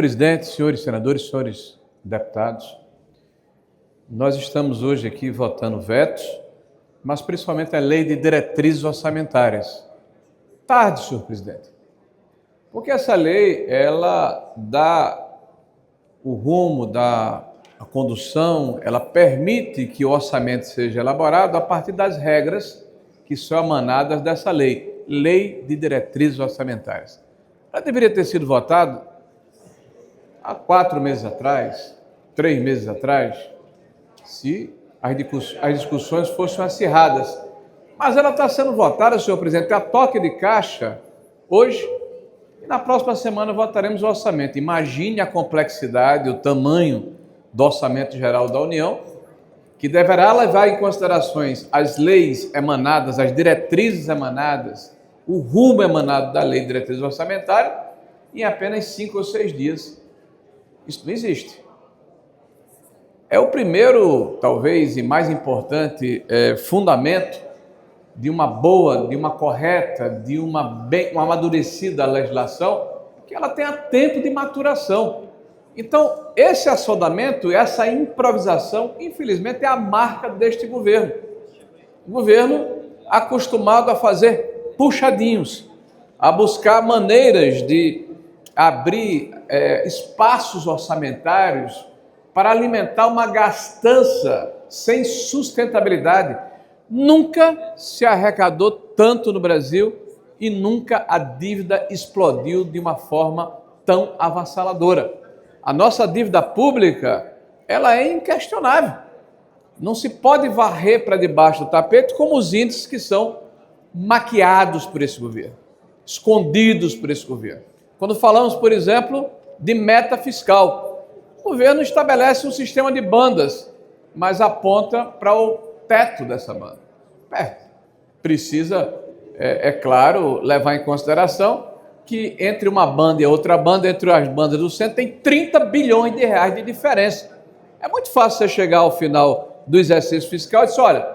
Presidente, senhores senadores, senhores deputados, nós estamos hoje aqui votando vetos, mas principalmente a lei de diretrizes orçamentárias. Tarde, senhor presidente, porque essa lei, ela dá o rumo, dá a condução, ela permite que o orçamento seja elaborado a partir das regras que são emanadas dessa lei, Lei de Diretrizes Orçamentárias. Ela deveria ter sido votada há 4 meses atrás, 3 meses atrás, se as discussões fossem acirradas. Mas ela está sendo votada, senhor presidente, a toque de caixa hoje, e na próxima semana votaremos o orçamento. Imagine a complexidade, o tamanho do orçamento geral da União, que deverá levar em considerações as leis emanadas, as diretrizes emanadas, o rumo emanado da Lei de Diretrizes Orçamentárias, em apenas 5 ou 6 dias. Isso não existe. É o primeiro, talvez, e mais importante fundamento de uma boa, de uma correta, de uma amadurecida legislação, que ela tenha tempo de maturação. Então, esse assodamento, essa improvisação, infelizmente, é a marca deste governo. O governo acostumado a fazer puxadinhos, a buscar maneiras de abrir espaços orçamentários para alimentar uma gastança sem sustentabilidade. Nunca se arrecadou tanto no Brasil e nunca a dívida explodiu de uma forma tão avassaladora. A nossa dívida pública, ela é inquestionável. Não se pode varrer para debaixo do tapete como os índices que são maquiados por esse governo, escondidos por esse governo. Quando falamos, por exemplo, de meta fiscal, o governo estabelece um sistema de bandas, mas aponta para o teto dessa banda. Precisa, claro, levar em consideração que entre uma banda e outra banda, entre as bandas do centro, tem 30 bilhões de reais de diferença. É muito fácil você chegar ao final do exercício fiscal e dizer, olha,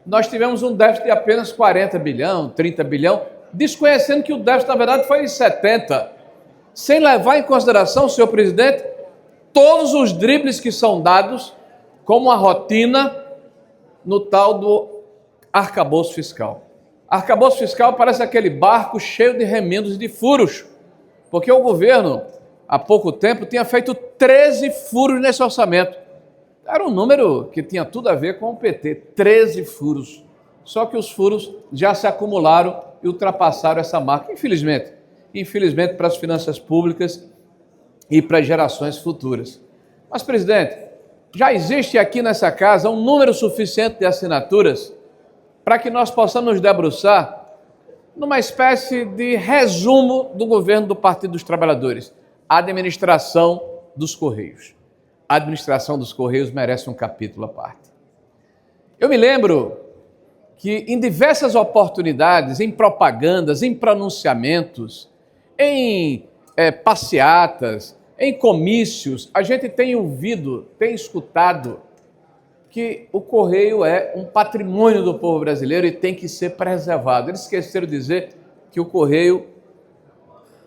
nós tivemos um déficit de apenas 40 bilhão, 30 bilhão, desconhecendo que o déficit, na verdade, foi de 70, sem levar em consideração, senhor presidente, todos os dribles que são dados como a rotina no tal do arcabouço fiscal. Arcabouço fiscal parece aquele barco cheio de remendos e de furos, porque o governo, há pouco tempo, tinha feito 13 furos nesse orçamento. Era um número que tinha tudo a ver com o PT, 13 furos. Só que os furos já se acumularam e ultrapassaram essa marca, infelizmente para as finanças públicas e para as gerações futuras. Mas, presidente, já existe aqui nessa casa um número suficiente de assinaturas para que nós possamos nos debruçar numa espécie de resumo do governo do Partido dos Trabalhadores, a administração dos Correios. A administração dos Correios merece um capítulo à parte. Eu me lembro que em diversas oportunidades, em propagandas, em pronunciamentos, em passeatas, em comícios, a gente tem ouvido, tem escutado que o Correio é um patrimônio do povo brasileiro e tem que ser preservado. Eles esqueceram de dizer que o Correio,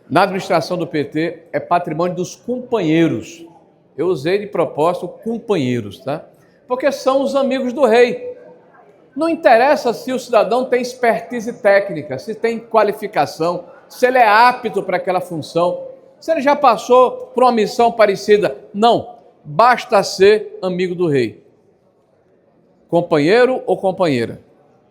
na administração do PT, é patrimônio dos companheiros. Eu usei de propósito companheiros, tá? Porque são os amigos do rei. Não interessa se o cidadão tem expertise técnica, se tem qualificação, se ele é apto para aquela função, se ele já passou por uma missão parecida. Não, basta ser amigo do rei. Companheiro ou companheira.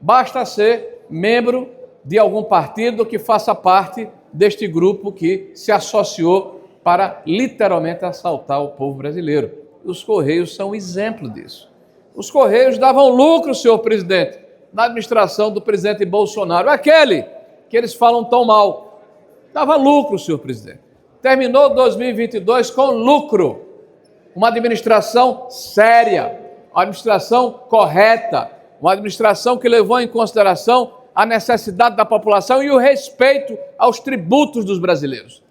Basta ser membro de algum partido que faça parte deste grupo que se associou para literalmente assaltar o povo brasileiro. Os Correios são um exemplo disso. Os Correios davam lucro, senhor presidente, na administração do presidente Bolsonaro, aquele que eles falam tão mal. Dava lucro, senhor presidente. Terminou 2022 com lucro. Uma administração séria, uma administração correta, uma administração que levou em consideração a necessidade da população e o respeito aos tributos dos brasileiros,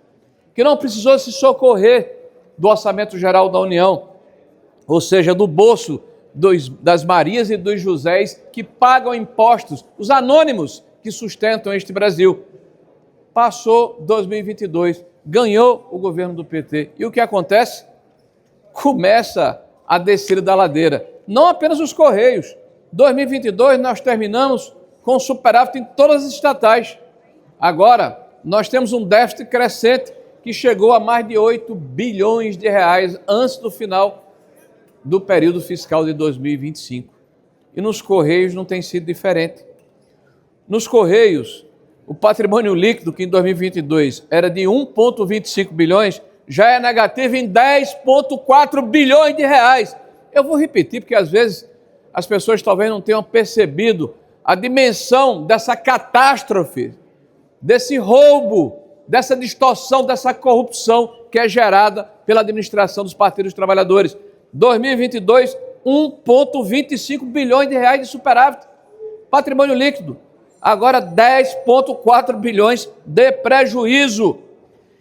que não precisou se socorrer do Orçamento Geral da União, ou seja, do bolso das Marias e dos Josés que pagam impostos, os anônimos que sustentam este Brasil. Passou 2022 ganhou o governo do PT. E o que acontece? Começa a descida da ladeira. Não apenas os Correios. 2022 nós terminamos com superávit em todas as estatais. Agora, nós temos um déficit crescente que chegou a mais de 8 bilhões de reais antes do final do período fiscal de 2025. E nos Correios não tem sido diferente. Nos Correios, o patrimônio líquido, que em 2022 era de 1,25 bilhões, já é negativo em 10,4 bilhões de reais. Eu vou repetir, porque às vezes as pessoas talvez não tenham percebido a dimensão dessa catástrofe, desse roubo, dessa distorção, dessa corrupção que é gerada pela administração dos partidos dos trabalhadores. 2022, 1,25 bilhões de reais de superávit, patrimônio líquido. Agora 10,4 bilhões de prejuízo.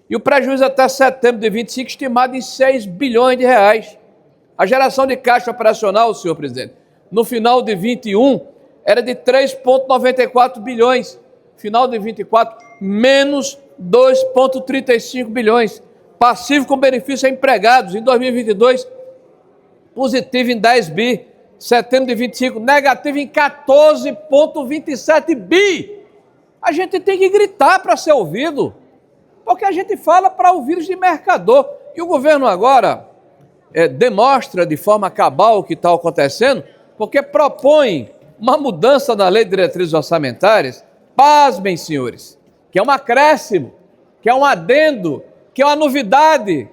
E o prejuízo até setembro de 25 estimado em 6 bilhões de reais. A geração de caixa operacional, senhor presidente, no final de 21 era de 3,94 bilhões. Final de 24, menos 2,35 bilhões. Passivo com benefício a empregados, em 2022, positivo em 10 bi. Setembro de 25, negativo em 14,27 bi. A gente tem que gritar para ser ouvido, porque a gente fala para ouvidos de mercador. E o governo agora demonstra de forma cabal o que está acontecendo, porque propõe uma mudança na lei de diretrizes orçamentárias, pasmem, senhores, que é um acréscimo, que é um adendo, que é uma novidade,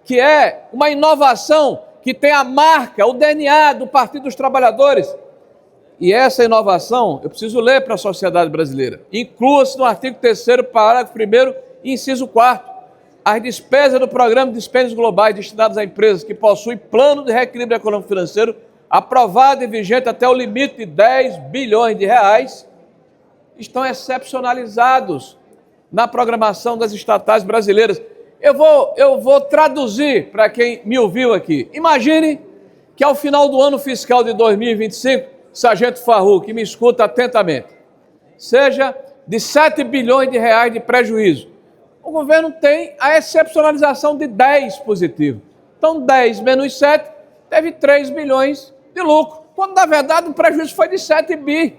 que é uma inovação, que tem a marca, o DNA do Partido dos Trabalhadores. E essa inovação, eu preciso ler para a sociedade brasileira. Inclua-se no artigo 3º, parágrafo 1º, inciso 4º, as despesas do Programa de Dispêndios Globais destinadas a empresas que possuem plano de reequilíbrio econômico financeiro aprovado e vigente até o limite de 10 bilhões de reais, estão excepcionalizados na programação das estatais brasileiras. Eu vou traduzir para quem me ouviu aqui. Imagine que ao final do ano fiscal de 2025, Sargento Farru, que me escuta atentamente, seja de 7 bilhões de reais de prejuízo. O governo tem a excepcionalização de 10 positivo. Então 10 menos 7 teve 3 bilhões de lucro, quando na verdade o prejuízo foi de 7 bi.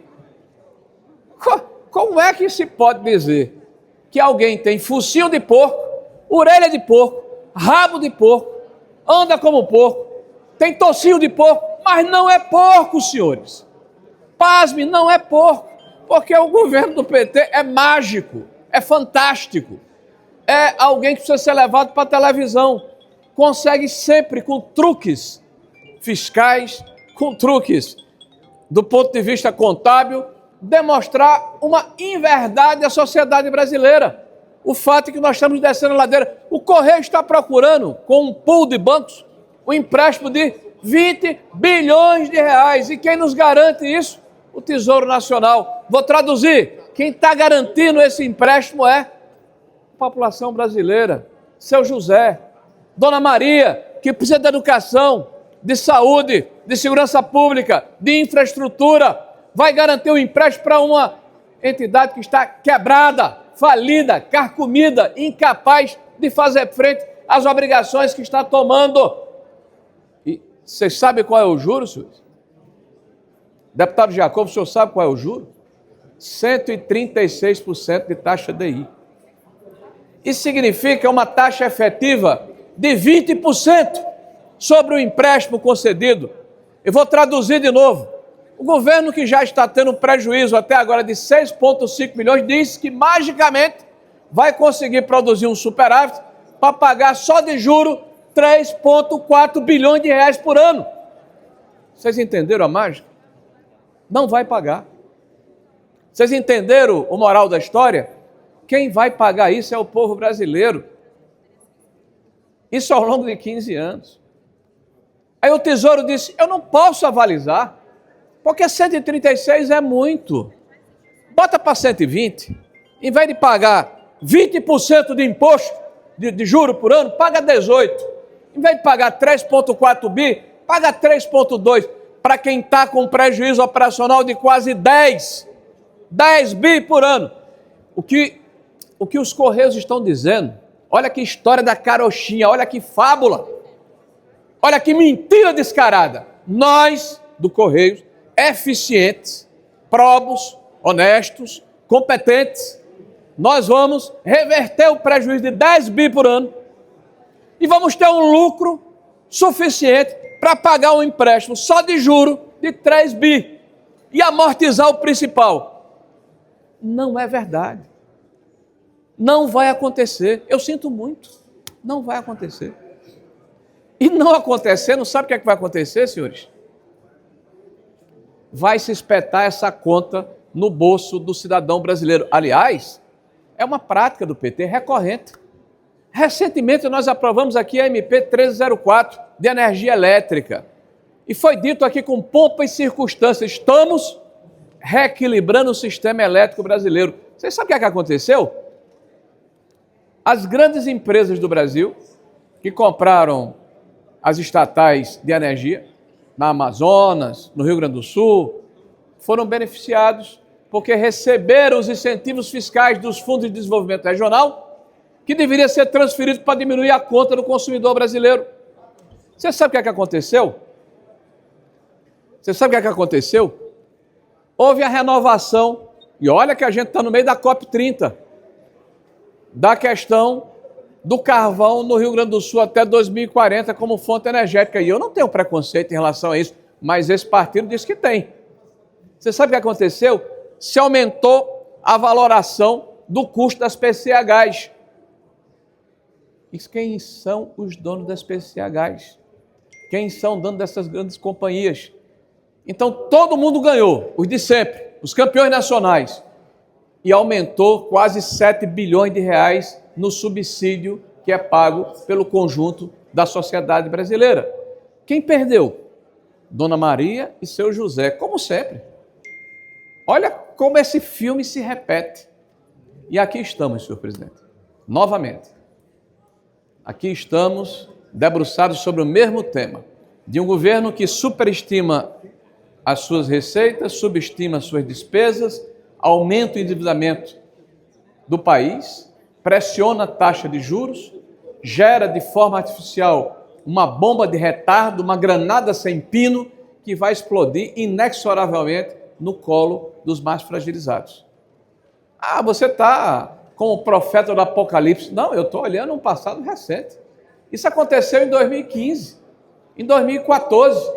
Como é que se pode dizer que alguém tem focinho de porco, orelha de porco, rabo de porco, anda como porco, tem tocinho de porco, mas não é porco, senhores. Pasme, não é porco, porque o governo do PT é mágico, é fantástico, é alguém que precisa ser levado para a televisão, consegue sempre com truques fiscais, com truques do ponto de vista contábil, demonstrar uma inverdade à sociedade brasileira. O fato é que nós estamos descendo a ladeira. O Correio está procurando, com um pool de bancos, um empréstimo de 20 bilhões de reais. E quem nos garante isso? O Tesouro Nacional. Vou traduzir. Quem está garantindo esse empréstimo é a população brasileira. Seu José, Dona Maria, que precisa de educação, de saúde, de segurança pública, de infraestrutura. Vai garantir o empréstimo para uma entidade que está quebrada, falida, carcomida, incapaz de fazer frente às obrigações que está tomando. E vocês sabem qual é o juro, senhores? Deputado Jacob, o senhor sabe qual é o juro? 136% de taxa DI. Isso significa uma taxa efetiva de 20% sobre o empréstimo concedido. Eu vou traduzir de novo. O governo, que já está tendo prejuízo até agora de 6,5 milhões, disse que magicamente vai conseguir produzir um superávit para pagar só de juro 3,4 bilhões de reais por ano. Vocês entenderam a mágica? Não vai pagar. Vocês entenderam o moral da história? Quem vai pagar isso é o povo brasileiro. Isso ao longo de 15 anos. Aí o Tesouro disse, eu não posso avalizar, porque 136 é muito. Bota para 120. Em vez de pagar 20% de imposto, de juro por ano, paga 18. Em vez de pagar 3,4 bi, paga 3,2. Para quem está com prejuízo operacional de quase 10 bi por ano. O que os Correios estão dizendo Olha que história da carochinha, olha que fábula. Olha que mentira descarada. Nós, do Correios, eficientes, probos, honestos, competentes, nós vamos reverter o prejuízo de 10 bi por ano e vamos ter um lucro suficiente para pagar um empréstimo só de juro de 3 bi e amortizar o principal. Não é verdade. Não vai acontecer. Eu sinto muito. Não vai acontecer. E não acontecendo, sabe o que é que vai acontecer, senhores? Vai se espetar essa conta no bolso do cidadão brasileiro. Aliás, é uma prática do PT recorrente. Recentemente nós aprovamos aqui a MP 1304 de energia elétrica. E foi dito aqui com pompa e circunstância, estamos reequilibrando o sistema elétrico brasileiro. Vocês sabem o que aconteceu? As grandes empresas do Brasil que compraram as estatais de energia, na Amazonas, no Rio Grande do Sul, foram beneficiados porque receberam os incentivos fiscais dos fundos de desenvolvimento regional, que deveria ser transferido para diminuir a conta do consumidor brasileiro. Você sabe o que aconteceu? Você sabe o que aconteceu? Houve a renovação, e olha que a gente está no meio da COP30, da questão do carvão no Rio Grande do Sul até 2040 como fonte energética. E eu não tenho preconceito em relação a isso, mas esse partido diz que tem. Você sabe o que aconteceu? Se aumentou a valoração do custo das PCHs. E quem são os donos das PCHs? Quem são donos dessas grandes companhias? Então todo mundo ganhou, os de sempre, os campeões nacionais. E aumentou quase 7 bilhões de reais no subsídio que é pago pelo conjunto da sociedade brasileira. Quem perdeu? Dona Maria e seu José, como sempre. Olha como esse filme se repete. E aqui estamos, senhor presidente, novamente. Aqui estamos debruçados sobre o mesmo tema, de um governo que superestima as suas receitas, subestima as suas despesas, aumenta o endividamento do país, pressiona a taxa de juros, gera de forma artificial uma bomba de retardo, uma granada sem pino que vai explodir inexoravelmente no colo dos mais fragilizados. Ah, você está como o profeta do Apocalipse. Não, eu estou olhando um passado recente. Isso aconteceu em 2015. Em 2014,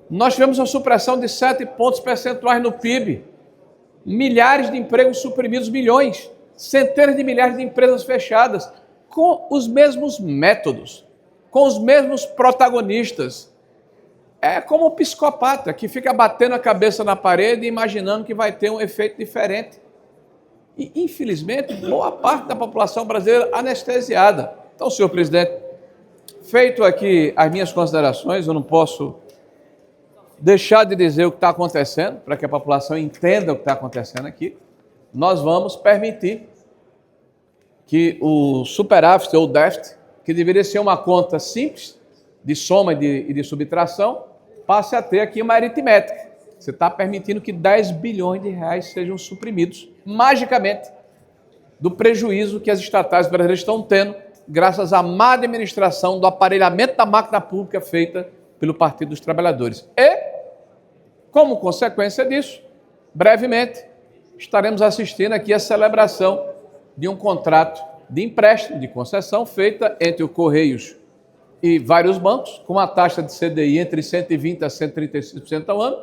nós tivemos uma supressão de 7 pontos percentuais no PIB. Milhares de empregos suprimidos, milhões, centenas de milhares de empresas fechadas, com os mesmos métodos, com os mesmos protagonistas. É como o psicopata que fica batendo a cabeça na parede e imaginando que vai ter um efeito diferente. E, infelizmente, boa parte da população brasileira anestesiada. Então, senhor presidente, feito aqui as minhas considerações, eu não posso deixar de dizer o que está acontecendo, para que a população entenda o que está acontecendo aqui. Nós vamos permitir que o superávit ou déficit, que deveria ser uma conta simples, de soma e de subtração, passe a ter aqui uma aritmética. Você está permitindo que 10 bilhões de reais sejam suprimidos, magicamente, do prejuízo que as estatais brasileiras estão tendo, graças à má administração do aparelhamento da máquina pública feita pelo Partido dos Trabalhadores. E, como consequência disso, brevemente, estaremos assistindo aqui a celebração de um contrato de empréstimo, de concessão, feita entre o Correios e vários bancos, com uma taxa de CDI entre 120% a 136% ao ano,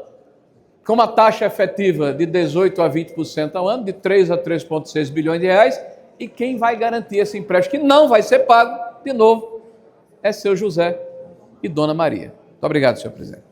com uma taxa efetiva de 18% a 20% ao ano, de 3 a 3,6 bilhões de reais, e quem vai garantir esse empréstimo, que não vai ser pago, de novo, é seu José e Dona Maria. Muito obrigado, senhor presidente.